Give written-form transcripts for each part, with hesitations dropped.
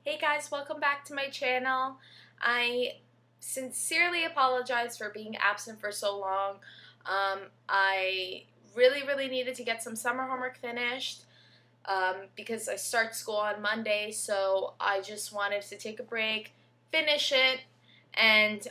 Hey guys, welcome back to my channel. I sincerely apologize for being absent for so long. I really needed to get some summer homework finished because I start school on Monday, so I just wanted to take a break, finish it, and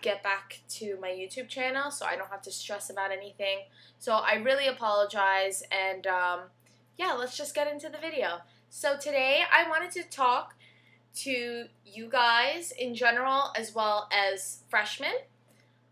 get back to my YouTube channel so I don't have to stress about anything. So I really apologize, and yeah, let's just get into the video. So today I wanted to talk to you guys in general as well as freshmen.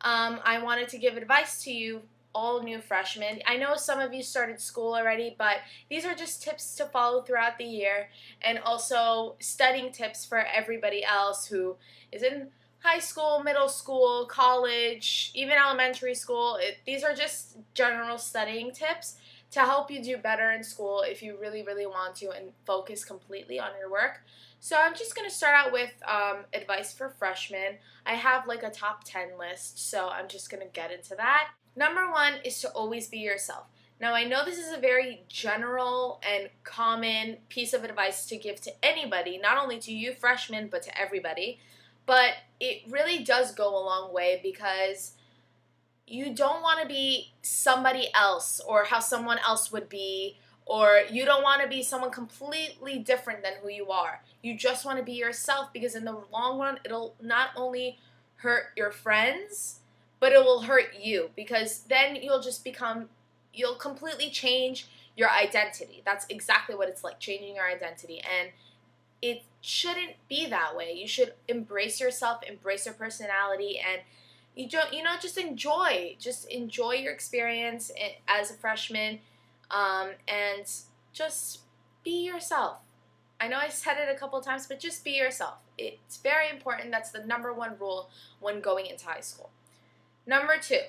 I wanted to give advice to you, all new freshmen. I know some of you started school already, but these are just tips to follow throughout the year, and also studying tips for everybody else who is in high school, middle school, college, even elementary school. These are just general studying tips to help you do better in school if you really want to and focus completely on your work. So I'm just going to start out with advice for freshmen. I have like a top 10 list, so I'm just going to get into that. Number one is to always be yourself. Now I know this is a very general and common piece of advice to give to anybody, not only to you freshmen, but to everybody. But it really does go a long way because you don't want to be somebody else or how someone else would be, or you don't want to be someone completely different than who you are. You just want to be yourself because in the long run, it'll not only hurt your friends, but it will hurt you because then you'll completely change your identity. That's exactly what it's like, changing your identity. And it shouldn't be that way. You should embrace yourself, embrace your personality, and just enjoy your experience as a freshman, and just be yourself. I know I said it a couple of times, but just be yourself. It's very important. That's the number one rule when going into high school. Number two,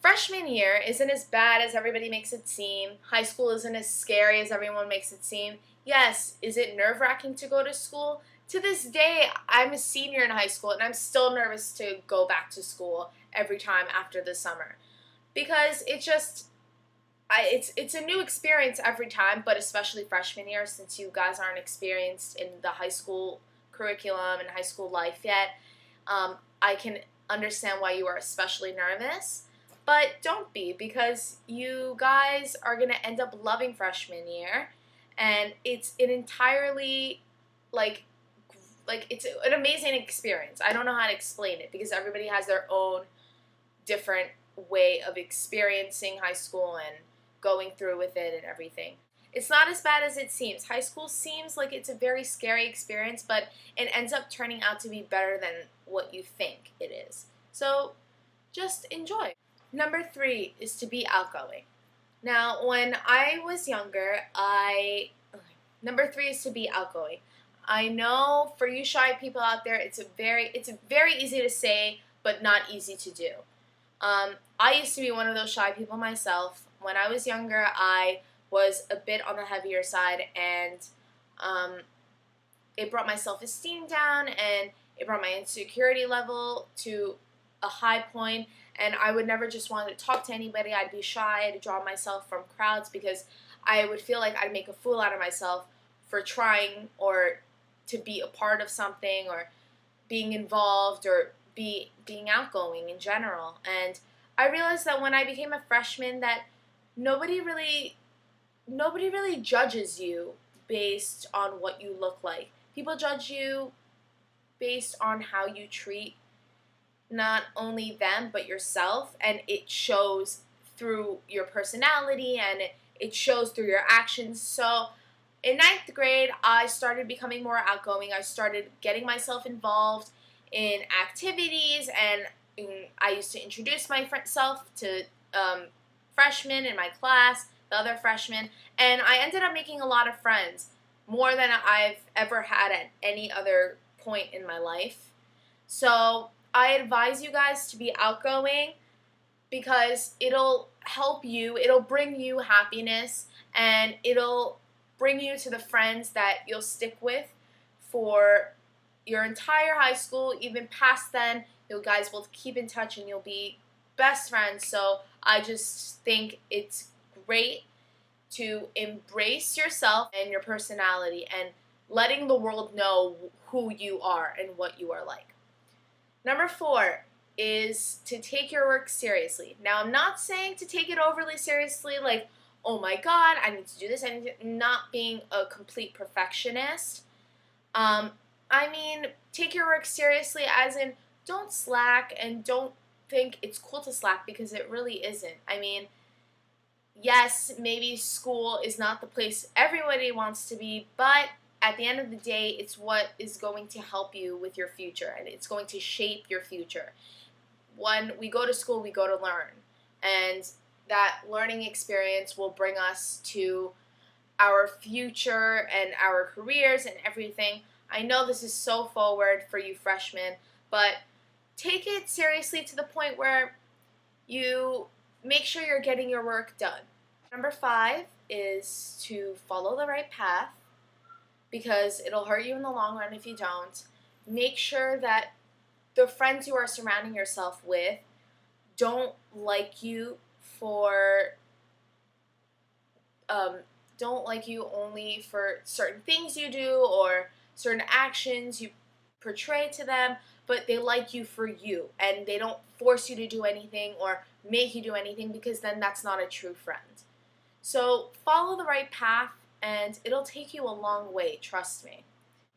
freshman year isn't as bad as everybody makes it seem. High school isn't as scary as everyone makes it seem. Yes, is it nerve-wracking to go to school? To this day, I'm a senior in high school, and I'm still nervous to go back to school every time after the summer because it's a new experience every time, but especially freshman year since you guys aren't experienced in the high school curriculum and high school life yet. I can understand why you are especially nervous, but don't be, because you guys are going to end up loving freshman year, and it's an entirely like it's an amazing experience. I don't know how to explain it because everybody has their own different way of experiencing high school and going through with it and everything. It's not as bad as it seems. High school seems like it's a very scary experience, but it ends up turning out to be better than what you think it is. So just enjoy. Number three is to be outgoing. Now, when I was younger, number three is to be outgoing. I know for you shy people out there, it's very easy to say, but not easy to do. I used to be one of those shy people myself. When I was younger, I was a bit on the heavier side, and it brought my self-esteem down, and it brought my insecurity level to a high point, and I would never just want to talk to anybody. I'd be shy. I'd draw myself from crowds because I would feel like I'd make a fool out of myself for trying or to be a part of something or being involved or being outgoing in general. And I realized that when I became a freshman that nobody really judges you based on what you look like. People judge you based on how you treat not only them but yourself, and it shows through your personality and it shows through your actions. So in ninth grade, I started becoming more outgoing. I started getting myself involved in activities, and I used to introduce myself to freshmen in my class, the other freshmen, and I ended up making a lot of friends, more than I've ever had at any other point in my life. So I advise you guys to be outgoing because it'll help you, it'll bring you happiness, and it'll bring you to the friends that you'll stick with for your entire high school, even past then. You guys will keep in touch and you'll be best friends. So I just think it's great to embrace yourself and your personality and letting the world know who you are and what you are like. Number 4 is to take your work seriously. Now, I'm not saying to take it overly seriously, like, oh my god, I need to do this. Not being a complete perfectionist. I mean, take your work seriously as in don't slack and don't think it's cool to slack, because it really isn't. I mean, yes, maybe school is not the place everybody wants to be, but at the end of the day, it's what is going to help you with your future, and it's going to shape your future. When we go to school, we go to learn, and that learning experience will bring us to our future and our careers and everything. I know this is so forward for you freshmen, but take it seriously to the point where you make sure you're getting your work done. Number 5 is to follow the right path, because it'll hurt you in the long run if you don't. Make sure that the friends you are surrounding yourself with don't like you for don't like you only for certain things you do or certain actions you portray to them, but they like you for you, and they don't force you to do anything or make you do anything, because then that's not a true friend. So follow the right path, and it'll take you a long way, trust me.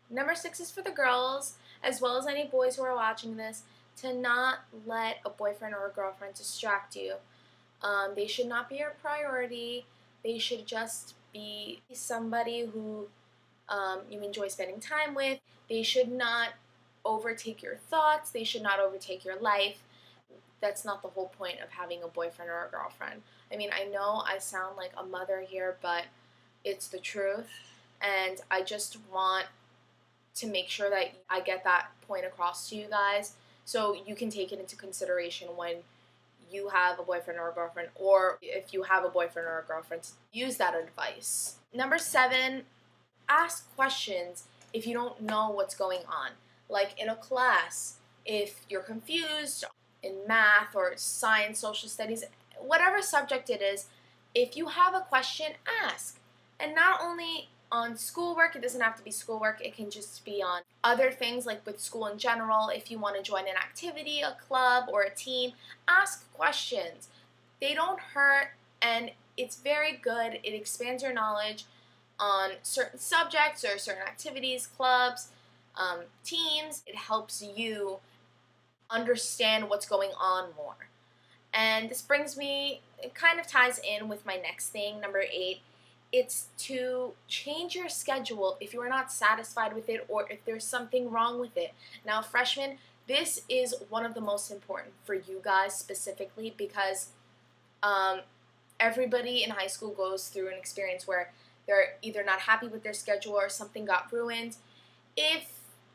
Number 6 is for the girls, as well as any boys who are watching this, to not let a boyfriend or a girlfriend distract you. They should not be your priority. They should just be somebody who you enjoy spending time with. They should not overtake your thoughts. They should not overtake your life. That's not the whole point of having a boyfriend or a girlfriend. I mean, I know I sound like a mother here, but it's the truth, and I just want to make sure that I get that point across to you guys, so you can take it into consideration when you have a boyfriend or a girlfriend, or if you have a boyfriend or a girlfriend, use that advice. Number 7, ask questions if you don't know what's going on. Like in a class, if you're confused in math or science, social studies, whatever subject it is, if you have a question, ask. And not only on schoolwork, it doesn't have to be schoolwork, it can just be on other things, like with school in general. If you want to join an activity, a club, or a team, ask questions. They don't hurt, and it's very good. It expands your knowledge on certain subjects or certain activities, clubs, teams. It helps you understand what's going on more. And this brings me, it kind of ties in with my next thing, number 8. It's to change your schedule if you are not satisfied with it, or if there's something wrong with it. Now, freshmen, this is one of the most important for you guys specifically, because everybody in high school goes through an experience where they're either not happy with their schedule or something got ruined.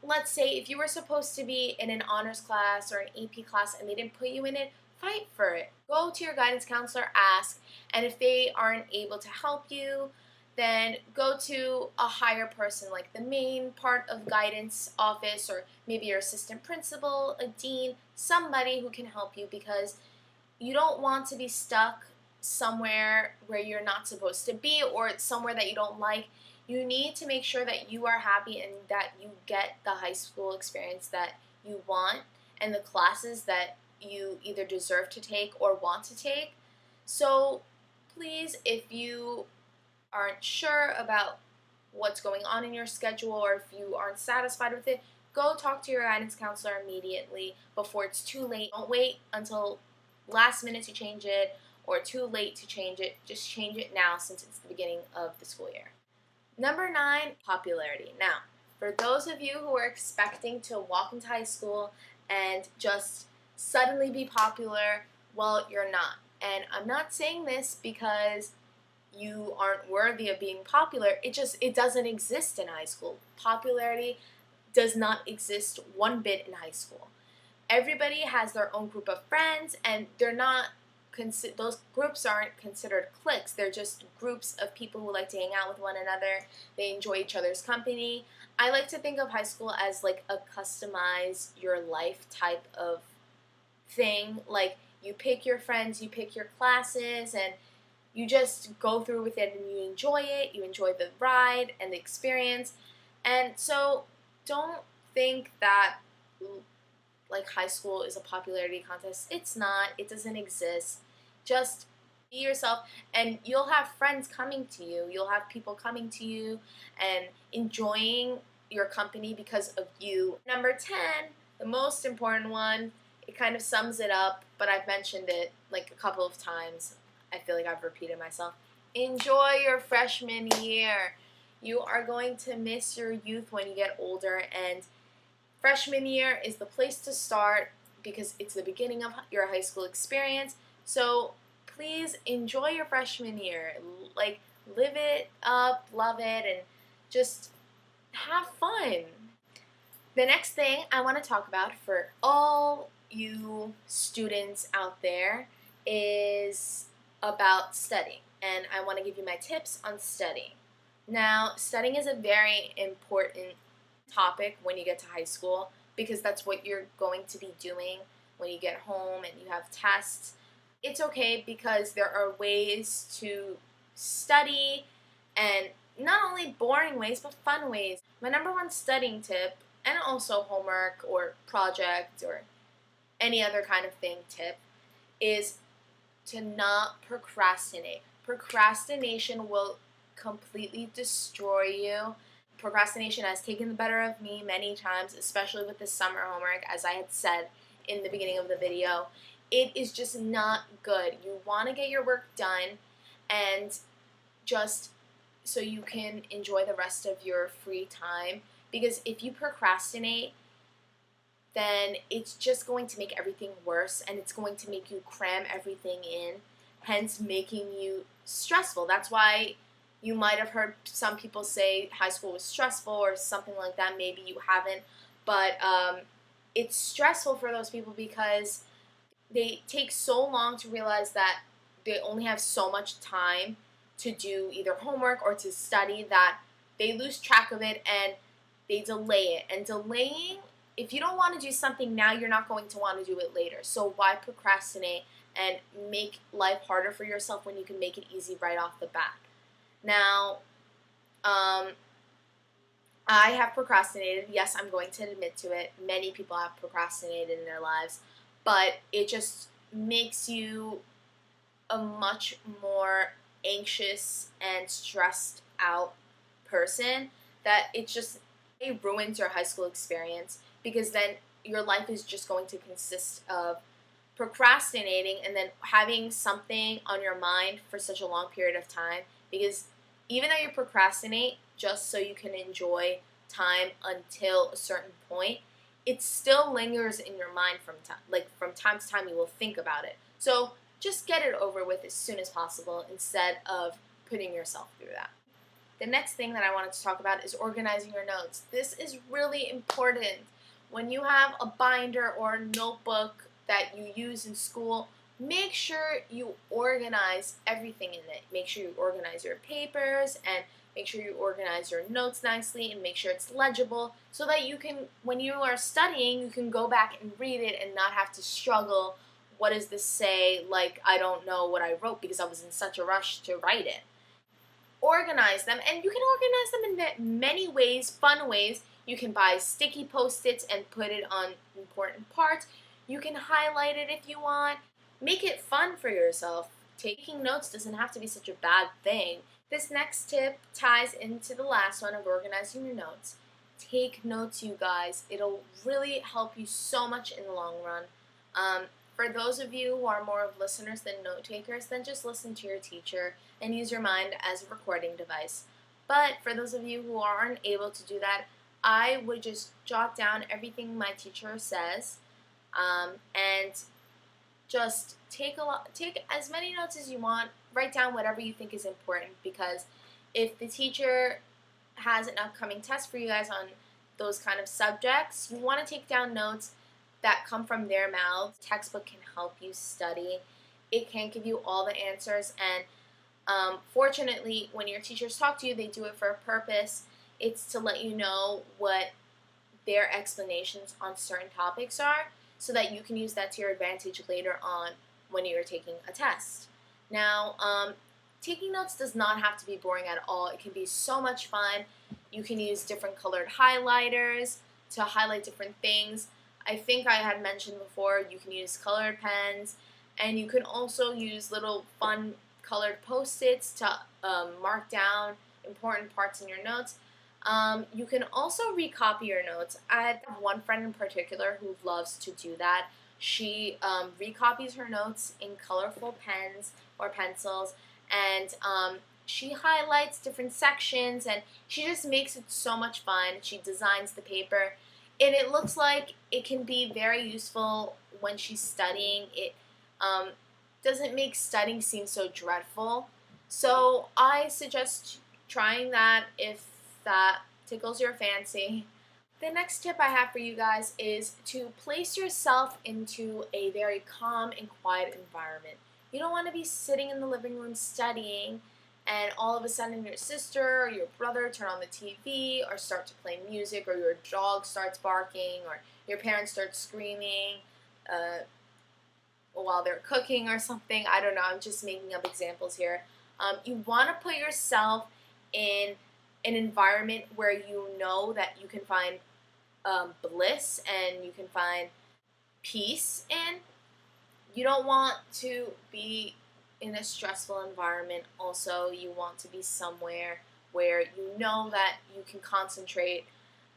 Let's say, if you were supposed to be in an honors class or an AP class and they didn't put you in it, fight for it. Go to your guidance counselor, ask, and if they aren't able to help you, then go to a higher person, like the main part of guidance office, or maybe your assistant principal, a dean, somebody who can help you, because you don't want to be stuck somewhere where you're not supposed to be, or somewhere that you don't like. You need to make sure that you are happy and that you get the high school experience that you want and the classes that you either deserve to take or want to take. So please, if you aren't sure about what's going on in your schedule, or if you aren't satisfied with it, go talk to your guidance counselor immediately before it's too late. Don't wait until last minute to change it, or too late to change it. Just change it now, since it's the beginning of the school year. Number 9, popularity. Now, for those of you who are expecting to walk into high school and just suddenly be popular, well, you're not. And I'm not saying this because you aren't worthy of being popular. It doesn't exist in high school. Popularity does not exist one bit in high school. Everybody has their own group of friends, and those groups aren't considered cliques. They're just groups of people who like to hang out with one another. They enjoy each other's company. I like to think of high school as like a customize your life type of thing. Like, you pick your friends, you pick your classes, and you just go through with it and you enjoy it. You enjoy the ride and the experience. And so don't think that like high school is a popularity contest. It's not. It doesn't exist. Just be yourself, and you'll have friends coming to you. You'll have people coming to you and enjoying your company because of you. Number 10, the most important one, it kind of sums it up, but I've mentioned it like a couple of times. I feel like I've repeated myself. Enjoy your freshman year. You are going to miss your youth when you get older, and freshman year is the place to start because it's the beginning of your high school experience. So please enjoy your freshman year. Like, live it up, love it, and just have fun. The next thing I want to talk about for all you students out there is about studying. And I want to give you my tips on studying. Now, studying is a very important topic when you get to high school because that's what you're going to be doing when you get home and you have tests. It's okay because there are ways to study, and not only boring ways but fun ways. My number one studying tip, and also homework or project or any other kind of thing tip, is to not procrastinate. Procrastination will completely destroy you. Procrastination has taken the better of me many times, especially with the summer homework, as I had said in the beginning of the video. It is just not good. You want to get your work done, and just so you can enjoy the rest of your free time. Because if you procrastinate, then it's just going to make everything worse, and it's going to make you cram everything in, hence making you stressful. That's why you might have heard some people say high school was stressful or something like that. Maybe you haven't, but it's stressful for those people because they take so long to realize that they only have so much time to do either homework or to study that they lose track of it and they delay it. And delaying, if you don't want to do something now, you're not going to want to do it later. So why procrastinate and make life harder for yourself when you can make it easy right off the bat? Now, I have procrastinated. Yes, I'm going to admit to it. Many people have procrastinated in their lives, but it just makes you a much more anxious and stressed out person that it ruins your high school experience, because then your life is just going to consist of procrastinating and then having something on your mind for such a long period of time. Because even though you procrastinate just so you can enjoy time until a certain point, it still lingers in your mind from time to time. You will think about it. So just get it over with as soon as possible instead of putting yourself through that. The next thing that I wanted to talk about is organizing your notes. This is really important. When you have a binder or a notebook that you use in school, make sure you organize everything in it. Make sure you organize your papers, and make sure you organize your notes nicely, and make sure it's legible so that you can, when you are studying, you can go back and read it and not have to struggle. What does this say? Like, I don't know what I wrote because I was in such a rush to write it. Organize them, and you can organize them in many ways, fun ways. You can buy sticky Post-its and put it on important parts. You can highlight it if you want. Make it fun for yourself. Taking notes doesn't have to be such a bad thing. This next tip ties into the last one of organizing your notes. Take notes, you guys. It'll really help you so much in the long run. For those of you who are more of listeners than note takers, then just listen to your teacher and use your mind as a recording device. But for those of you who aren't able to do that, I would just jot down everything my teacher says, and just take as many notes as you want. Write down whatever you think is important, because if the teacher has an upcoming test for you guys on those kind of subjects, you want to take down notes that come from their mouths. Textbook can help you study. It can't give you all the answers, and fortunately, when your teachers talk to you, they do it for a purpose. It's to let you know what their explanations on certain topics are, so that you can use that to your advantage later on when you're taking a test. Now, taking notes does not have to be boring at all. It can be so much fun. You can use different colored highlighters to highlight different things. I think I had mentioned before, you can use colored pens, and you can also use little fun colored post-its to mark down important parts in your notes. You can also recopy your notes. I have one friend in particular who loves to do that. She recopies her notes in colorful pens or pencils, and she highlights different sections, and she just makes it so much fun. She designs the paper, and it looks like it can be very useful when she's studying. It doesn't make studying seem so dreadful. So I suggest trying that if that tickles your fancy. The next tip I have for you guys is to place yourself into a very calm and quiet environment. You don't want to be sitting in the living room studying and all of a sudden your sister or your brother turn on the TV or start to play music, or your dog starts barking, or your parents start screaming while they're cooking or something. I don't know, I'm just making up examples here. You want to put yourself in an environment where you know that you can find bliss and you can find peace in. You don't want to be in a stressful environment. Also, you want to be somewhere where you know that you can concentrate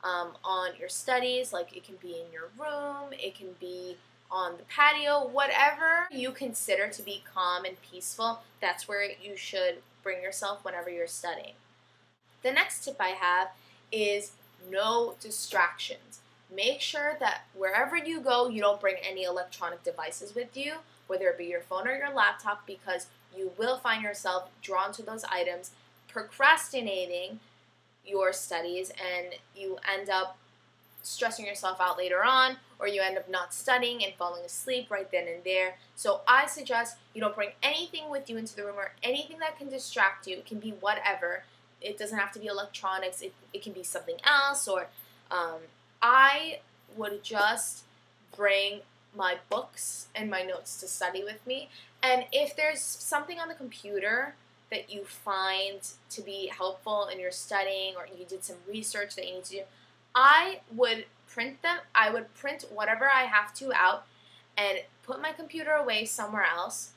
on your studies. Like, it can be in your room, it can be on the patio, whatever you consider to be calm and peaceful. That's where you should bring yourself whenever you're studying. The next tip I have is no distractions. Make sure that wherever you go, you don't bring any electronic devices with you, whether it be your phone or your laptop, because you will find yourself drawn to those items, procrastinating your studies, and you end up stressing yourself out later on, or you end up not studying and falling asleep right then and there. So I suggest you don't bring anything with you into the room, or anything that can distract you. It can be whatever. It doesn't have to be electronics. It can be something else. Or I would just bring my books and my notes to study with me. And if there's something on the computer that you find to be helpful in your studying, or you did some research that you need to do, I would print them. I would print whatever I have to out and put my computer away somewhere else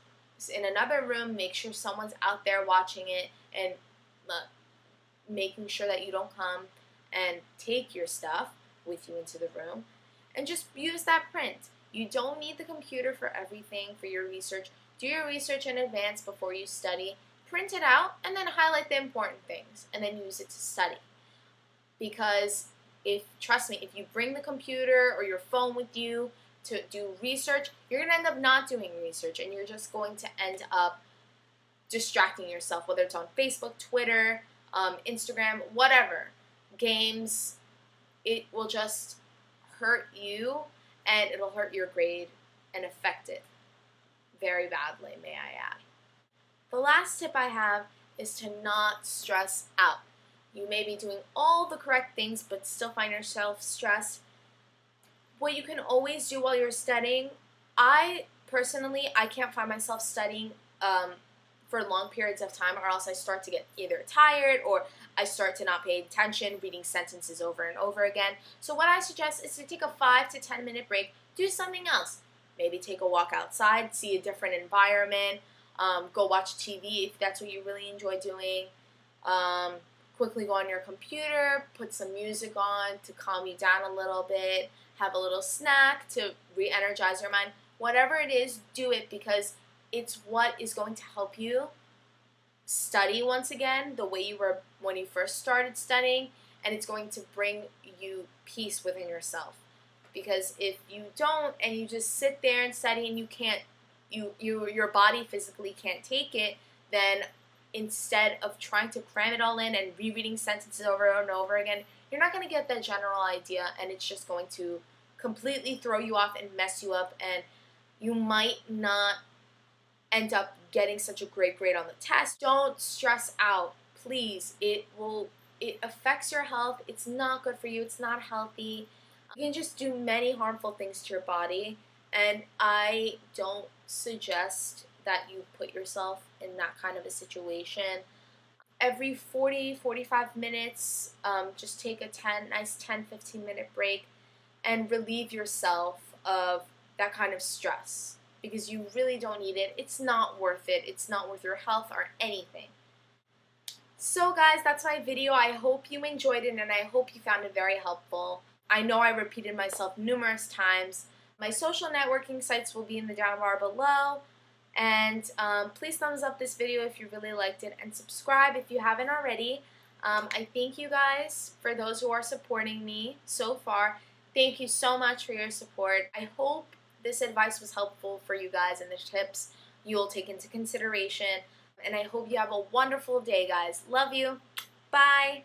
in another room. Make sure someone's out there watching it and making sure that you don't come and take your stuff with you into the room, and just use that print. You don't need the computer for everything for your research. Do your research in advance before you study. Print it out and then highlight the important things and then use it to study. Because trust me, if you bring the computer or your phone with you to do research, you're going to end up not doing research, and you're just going to end up distracting yourself, whether it's on Facebook, Twitter, Instagram, whatever, games. It will just hurt you, and it'll hurt your grade and affect it very badly, may I add. The last tip I have is to not stress out. You may be doing all the correct things but still find yourself stressed. What you can always do while you're studying, I can't find myself studying for long periods of time, or else I start to get either tired or I start to not pay attention, reading sentences over and over again. So what I suggest is to take a 5 to 10 minute break, do something else. Maybe take a walk outside, see a different environment, go watch TV if that's what you really enjoy doing. Quickly go on your computer, put some music on to calm you down a little bit, have a little snack to re-energize your mind. Whatever it is, do it, because it's what is going to help you study once again the way you were when you first started studying, and it's going to bring you peace within yourself. Because if you don't, and you just sit there and study, and your body physically can't take it, then instead of trying to cram it all in and rereading sentences over and over again, you're not going to get that general idea, and it's just going to completely throw you off and mess you up, and you might not end up getting such a great grade on the test. Don't stress out, please. It affects your health. It's not good for you. It's not healthy. You can just do many harmful things to your body, and I don't suggest that you put yourself in that kind of a situation. Every 40-45 minutes, just take a nice 10-15 minute break and relieve yourself of that kind of stress, because you really don't need it. It's not worth it. It's not worth your health or anything. So guys, that's my video. I hope you enjoyed it and I hope you found it very helpful. I know I repeated myself numerous times. My social networking sites will be in the down bar below. And please thumbs up this video if you really liked it, and subscribe if you haven't already. I thank you guys for those who are supporting me so far. Thank you so much for your support. I hope this advice was helpful for you guys and the tips you will take into consideration. And I hope you have a wonderful day, guys. Love you. Bye.